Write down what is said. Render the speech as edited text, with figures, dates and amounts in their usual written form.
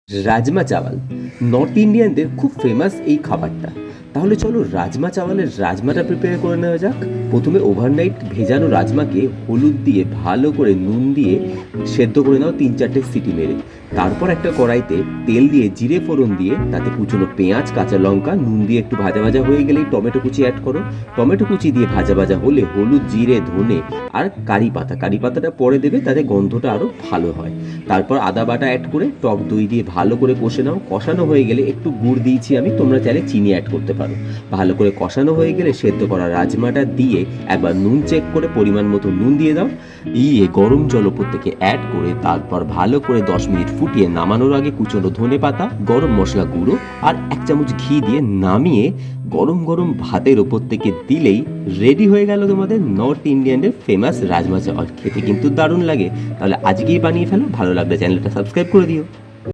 Rajma chawal north ইন্ডিয়ানদের খুব famous এই খাবারটা। তাহলে চলো রাজমা চাওয়ালের রাজমাটা প্রিপেয়ার করে নেওয়া যাক। প্রথমে ওভারনাইট ভেজানো রাজমাকে হলুদ দিয়ে ভালো করে নুন দিয়ে সেদ্ধ করে নাও 3-4টে সিটি মেরে। তারপর একটা কড়াইতে তেল দিয়ে জিরে ফোড়ন দিয়ে তাতে কুচনো পেঁয়াজ, কাঁচা লঙ্কা, নুন দিয়ে একটু ভাজা ভাজা হয়ে গেলেই টমেটো কুচি অ্যাড করো। টমেটো কুচি দিয়ে ভাজা ভাজা হলে হলুদ, জিরে, ধনে আর কারি পাতাটা পরে দেবে, তাতে গন্ধটা আরও ভালো হয়। তারপর আদা বাটা অ্যাড করে টক দই দিয়ে ভালো করে কষে নাও। কষানো হয়ে গেলে একটু গুড় দিয়েছি আমি, তোমরা চাইলে চিনি অ্যাড করতে পারো। ভালো করে কষানো হয়ে গেলে সেদ্ধ করা রাজমাটা দিয়ে একবার নুন চেক করে পরিমাণ মতো নুন দিয়ে দাও। গরম জল ওপর থেকে অ্যাড করে তারপর ভালো করে 10 মিনিট ফুটিয়ে নামানোর আগে কুচনো ধনে পাতা, গরম মশলা গুঁড়ো আর 1 চামচ ঘি দিয়ে নামিয়ে গরম গরম ভাতের ওপর থেকে দিলেই রেডি হয়ে গেল তোমাদের নর্থ ইন্ডিয়ানের ফেমাস রাজমা চাওয়াল। খেতে কিন্তু দারুণ লাগে। তাহলে আজকেই বানিয়ে ফেলো। ভালো লাগলে চ্যানেলটা সাবস্ক্রাইব করে দিও।